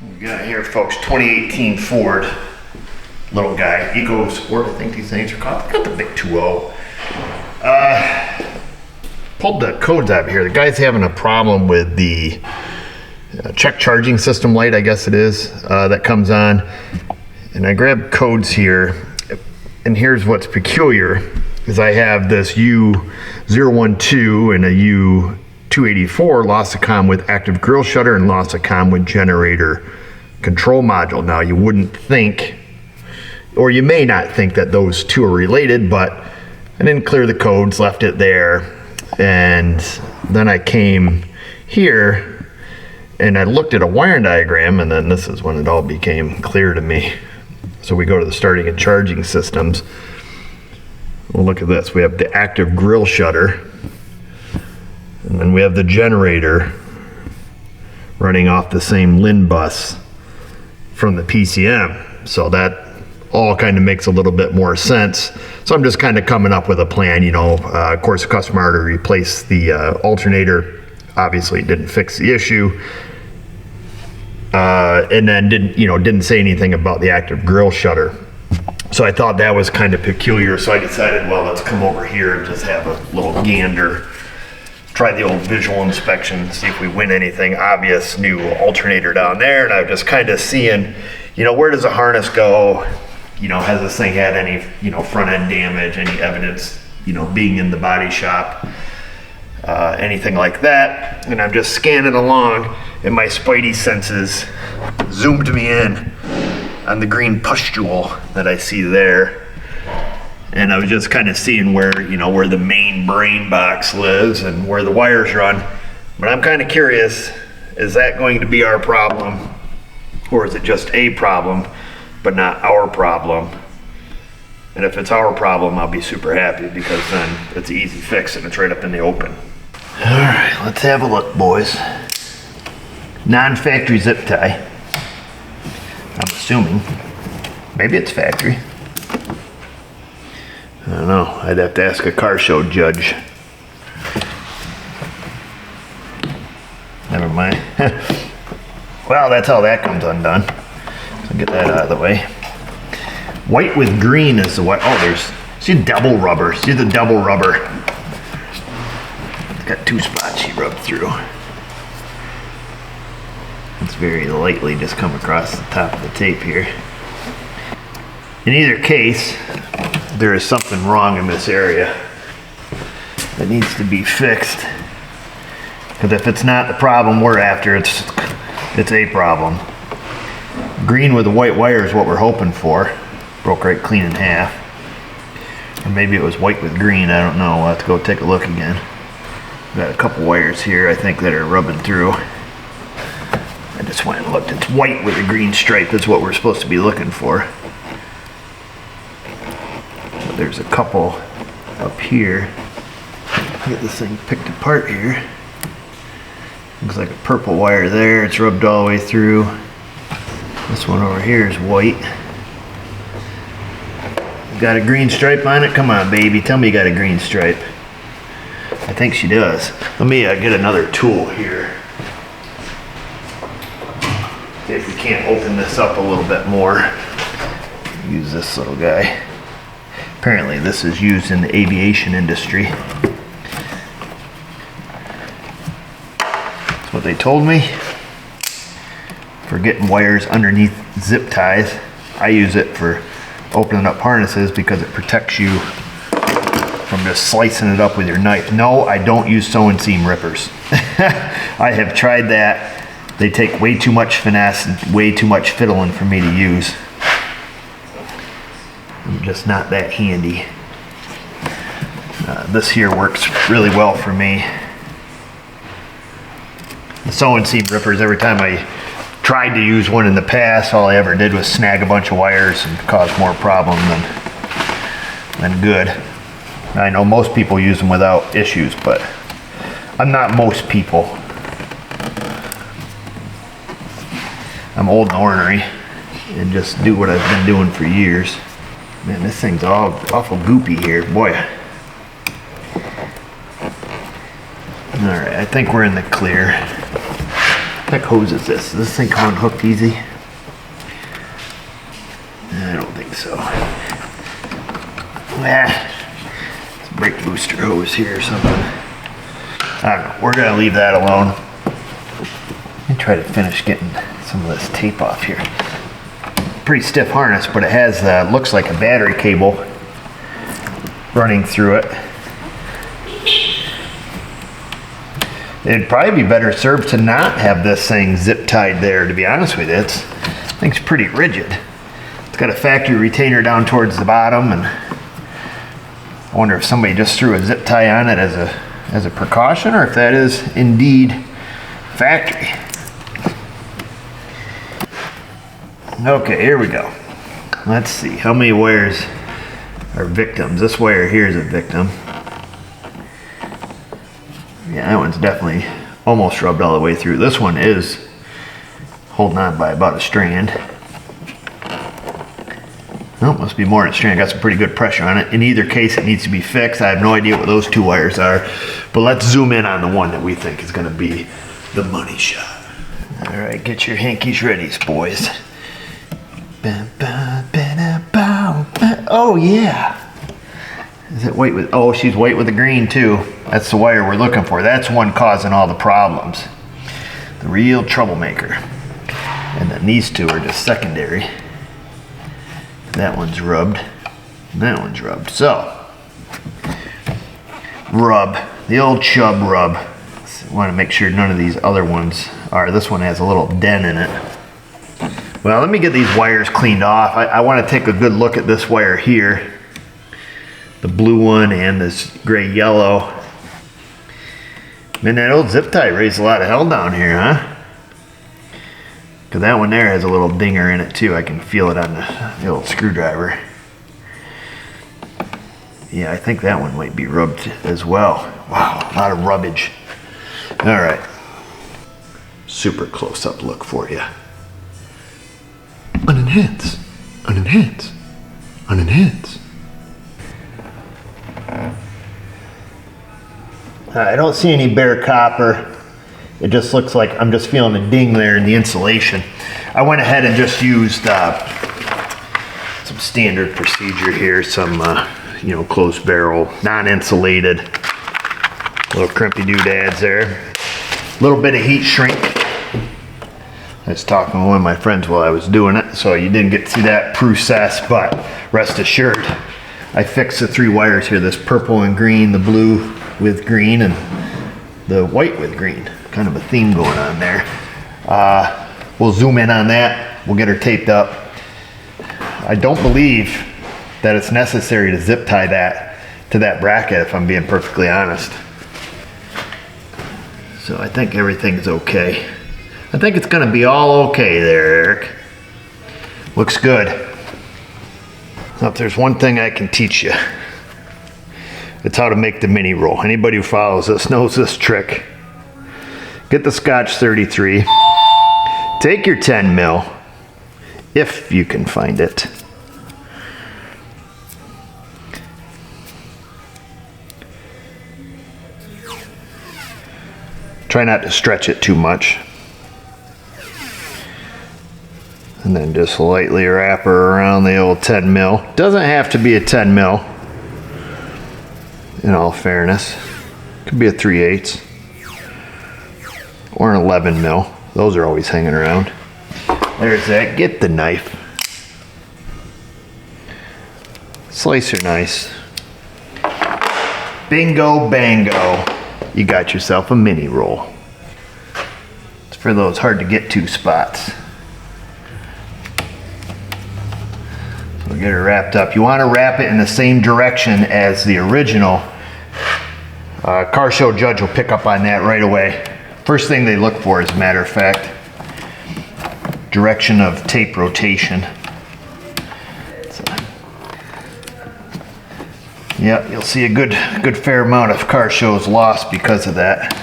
We got here, folks, 2018 Ford, little guy, EcoSport, I think these things are called. Got the big 2.0. Pulled the codes out of here. The guy's having a problem with the check charging system light, I guess it is, that comes on. And I grabbed codes here, and here's what's peculiar, is I have this U012 and a U284 loss of comm with active grille shutter and loss of comm with generator control module. Now you wouldn't think, or you may not think, that those two are related, but I didn't clear the codes, left it there, and then I came here and I looked at a wiring diagram, and then this is when it all became clear to me. So we go to the starting and charging systems. Well, look at this. We have the active grille shutter, and then we have the generator running off the same LIN bus from the PCM. So that all kind of makes a little bit more sense. So I'm just kind of coming up with a plan, you know. Of course, the customer ordered to replace the alternator. Obviously, it didn't fix the issue. And then didn't say anything about the active grille shutter. So I thought that was kind of peculiar. So I decided, well, let's come over here and just have a little gander. Try the old visual inspection, see if we win anything obvious. New alternator down there, and I'm just kind of seeing, where does the harness go? Has this thing had any, front end damage, any evidence, being in the body shop, anything like that. And I'm just scanning along, and my spidey senses zoomed me in on the green pustule that I see there. And I was just kind of seeing where, where the main brain box lives and where the wires run. But I'm kind of curious, is that going to be our problem? Or is it just a problem, but not our problem? And if it's our problem, I'll be super happy, because then it's an easy fix and it's right up in the open. All right, let's have a look, boys. Non-factory zip tie. I'm assuming. Maybe it's factory. I don't know. I'd have to ask a car show judge. Never mind. Well, that's how that comes undone. So get that out of the way. White with green is the white. Oh, see double rubber. See the double rubber. It's got two spots she rubbed through. It's very lightly just come across the top of the tape here. In either case, there is something wrong in this area that needs to be fixed. Because if it's not the problem we're after, it's a problem. Green with the white wire is what we're hoping for. Broke right clean in half. Or maybe it was white with green, I don't know. We'll have to go take a look again. Got a couple wires here, I think, that are rubbing through. I just went and looked. It's white with a green stripe. That's what we're supposed to be looking for. But there's a couple up here. Get this thing picked apart here. Looks like a purple wire there. It's rubbed all the way through. This one over here is white. Got a green stripe on it? Come on, baby. Tell me you got a green stripe. I think she does. Let me get another tool here. See if we can't open this up a little bit more. Use this little guy. Apparently this is used in the aviation industry. That's what they told me. For getting wires underneath zip ties. I use it for opening up harnesses because it protects you from just slicing it up with your knife. No, I don't use sewing seam rippers. I have tried that. They take way too much finesse and way too much fiddling for me to use. I'm just not that handy. This here works really well for me. The sewing seam rippers, every time I tried to use one in the past, all I ever did was snag a bunch of wires and cause more problem than good. I know most people use them without issues, but I'm not most people. I'm old and ornery and just do what I've been doing for years. Man, this thing's all awful goopy here, boy. All right, I think we're in the clear. heck hose is this? Does this thing come unhooked easy? I don't think so. It's a brake booster hose here or something. I don't know. We're gonna leave that alone. Let me try to finish getting some of this tape off here. Pretty stiff harness, but it has looks like a battery cable running through it. It'd probably be better served to not have this thing zip tied there, to be honest with you. This thing's pretty rigid. It's got a factory retainer down towards the bottom, and I wonder if somebody just threw a zip tie on it as a precaution, or if that is indeed factory. Okay, here we go. Let's see, how many wires are victims? This wire here is a victim. Yeah, that one's definitely almost rubbed all the way through. This one is holding on by about a strand. Oh, must be more than a strand. Got some pretty good pressure on it. In either case, it needs to be fixed. I have no idea what those two wires are, but let's zoom in on the one that we think is going to be the money shot. All right, get your hankies ready, boys. Oh yeah. Is it white with, oh, she's white with the green too. That's the wire we're looking for. That's one causing all the problems. The real troublemaker. And then these two are just secondary. That one's rubbed. And that one's rubbed. So, rub. The old chub rub. I want to make sure none of these other ones are. This one has a little dent in it. Well, let me get these wires cleaned off. I want to take a good look at this wire here. The blue one and this gray yellow. Man, that old zip tie raised a lot of hell down here, huh? Because that one there has a little dinger in it too. I can feel it on the old screwdriver. Yeah, I think that one might be rubbed as well. Wow, a lot of rubbage. All right. Super close-up look for you. Unenhance, unenhance, unenhance. I don't see any bare copper. It just looks like I'm just feeling a ding there in the insulation. I went ahead and just used some standard procedure here, some you know, closed barrel, non-insulated, little crimpy doodads there. A little bit of heat shrink. I was talking with one of my friends while I was doing it, so you didn't get to see that process, but rest assured, I fixed the three wires here, this purple and green, the blue with green, and the white with green. Kind of a theme going on there. We'll zoom in on that. We'll get her taped up. I don't believe that it's necessary to zip tie that to that bracket, if I'm being perfectly honest. So I think everything's okay. I think it's gonna be all okay there, Eric. Looks good. Now, if there's one thing I can teach you, it's how to make the mini roll. Anybody who follows this knows this trick. Get the Scotch 33. Take your 10 mil, if you can find it. Try not to stretch it too much. And then just lightly wrap her around the old 10 mil. Doesn't have to be a 10 mil, in all fairness. Could be a 3/8 or an 11 mil. Those are always hanging around. There's that. Get the knife. Slice her nice. Bingo bango. You got yourself a mini roll. It's for those hard to get to spots. So get her wrapped up. You want to wrap it in the same direction as the original. Car show judge will pick up on that right away. First thing they look for, as a matter of fact, direction of tape rotation. So, yeah, you'll see a good fair amount of car shows lost because of that.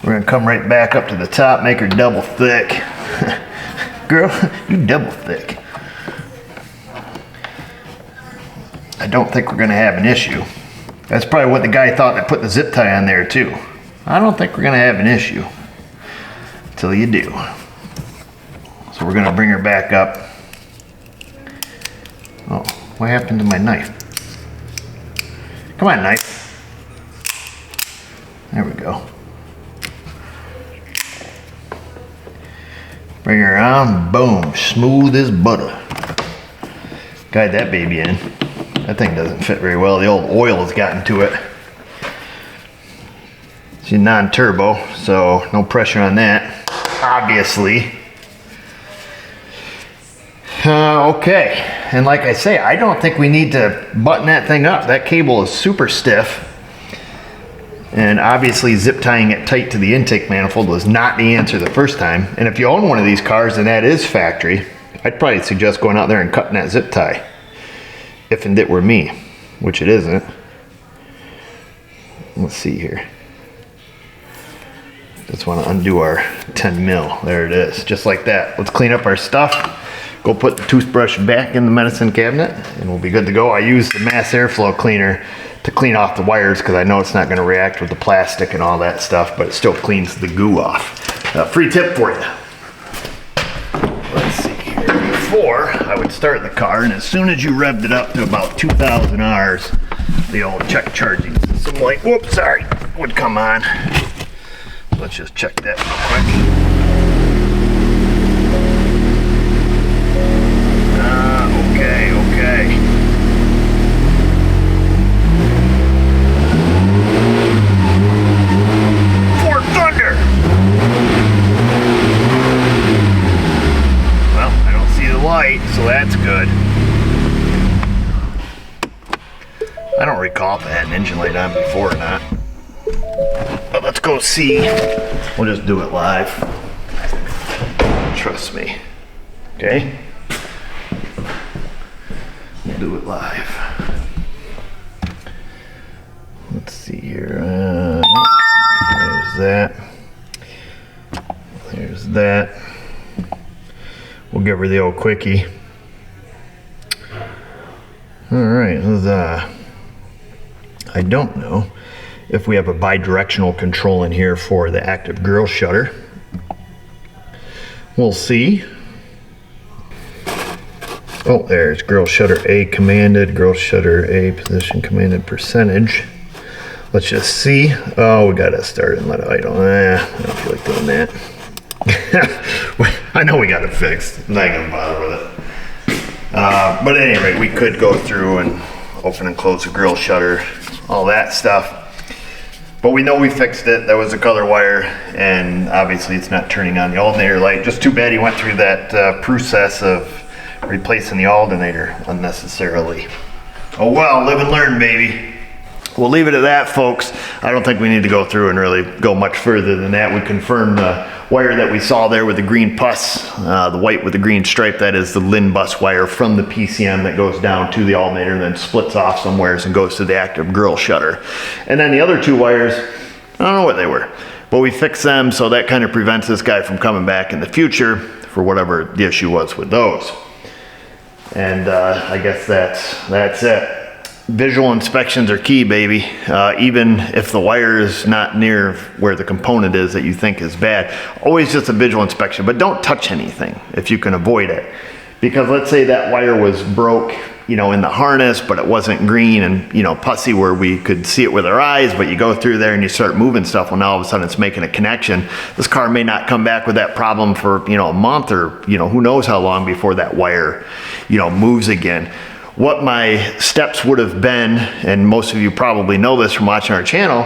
We're gonna come right back up to the top, make her double thick. Girl, you double thick. I don't think we're gonna have an issue. That's probably what the guy thought that put the zip tie on there too. I don't think we're gonna have an issue until you do. So we're gonna bring her back up. Oh, what happened to my knife? Come on, knife. There we go. Bring her on, boom, smooth as butter. Guide that baby in. That thing doesn't fit very well. The old oil has gotten to it. She's non-turbo, so no pressure on that, obviously. Okay, and like I say, I don't think we need to button that thing up. That cable is super stiff. And obviously zip tying it tight to the intake manifold was not the answer the first time. And if you own one of these cars and that is factory, I'd probably suggest going out there and cutting that zip tie. If and it were me, which it isn't. Let's see here. Just want to undo our 10 mil. There it is, just like that. Let's clean up our stuff. Go put the toothbrush back in the medicine cabinet and we'll be good to go. I use the mass airflow cleaner to clean off the wires because I know it's not going to react with the plastic and all that stuff, but it still cleans the goo off. Free tip for you. Let's see here. Before I would start the car, and as soon as you revved it up to about 2,000 Rs, the old check charging system light, whoops, sorry, would come on. Let's just check that real quick. Okay. Ford Thunder! Well, I don't see the light, so that's good. I don't recall if I had an engine light on before or not. But let's go see. We'll just do it live. Trust me. Okay? We'll do it live. Let's see here. There's that. There's that. We'll give her the old quickie. Alright, I don't know if we have a bi-directional control in here for the active grille shutter. We'll see. Oh, there's grille shutter A commanded, grille shutter A position commanded percentage. Let's just see. Oh, we gotta start and let it idle. I don't feel like doing that. I know we got it fixed. I'm not gonna bother with it. But at any rate, we could go through and open and close the grille shutter, all that stuff. But we know we fixed it. That was a color wire, and obviously it's not turning on the alternator light. Just too bad he went through that process of replacing the alternator unnecessarily. Oh well, live and learn, baby. We'll leave it at that, folks. I don't think we need to go through and really go much further than that. We confirmed the wire that we saw there with the green pus, the white with the green stripe. That is the LIN bus wire from the PCM that goes down to the alternator and then splits off somewheres and goes to the active grille shutter. And then the other two wires, I don't know what they were, but we fixed them, so that kind of prevents this guy from coming back in the future for whatever the issue was with those. And I guess that's it. Visual inspections are key, baby. Even if the wire is not near where the component is that you think is bad, always just a visual inspection, but don't touch anything if you can avoid it. Because let's say that wire was broke, you know, in the harness, but it wasn't green and, you know, pussy where we could see it with our eyes, but you go through there and you start moving stuff, well, now all of a sudden it's making a connection. This car may not come back with that problem for, you know, a month or, you know, who knows how long before that wire, you know, moves again. What my steps would have been, and most of you probably know this from watching our channel,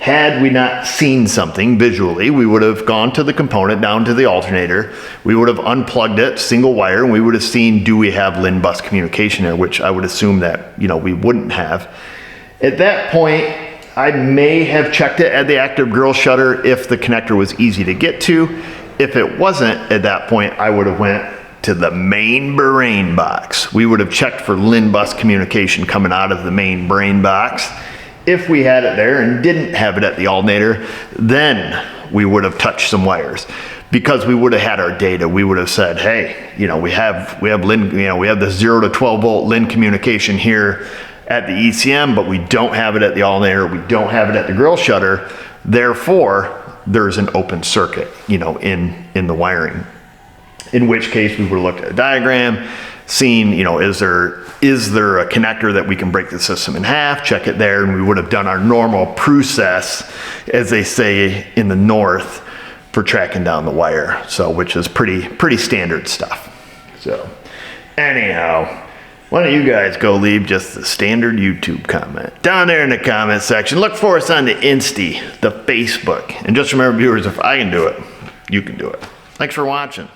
had we not seen something visually, we would have gone to the component, down to the alternator, we would have unplugged it, single wire, and we would have seen, do we have LIN bus communication there, which I would assume that, you know, we wouldn't have. At that point, I may have checked it at the active grille shutter if the connector was easy to get to. If it wasn't, at that point, I would have went to the main brain box. We would have checked for LIN bus communication coming out of the main brain box. If we had it there and didn't have it at the alternator, then we would have touched some wires, because we would have had our data. We would have said, hey, you know, we have LIN, you know, we have the 0 to 12 volt LIN communication here at the ECM, but we don't have it at the alternator, we don't have it at the grille shutter. Therefore, there's an open circuit, you know, in the wiring. In which case we would have looked at a diagram, seen, you know, is there a connector that we can break the system in half, check it there, and we would have done our normal process, as they say in the north, for tracking down the wire. So, which is pretty standard stuff. So, anyhow, why don't you guys go leave just the standard YouTube comment down there in the comment section. Look for us on the Insta, the Facebook. And just remember, viewers, if I can do it, you can do it. Thanks for watching.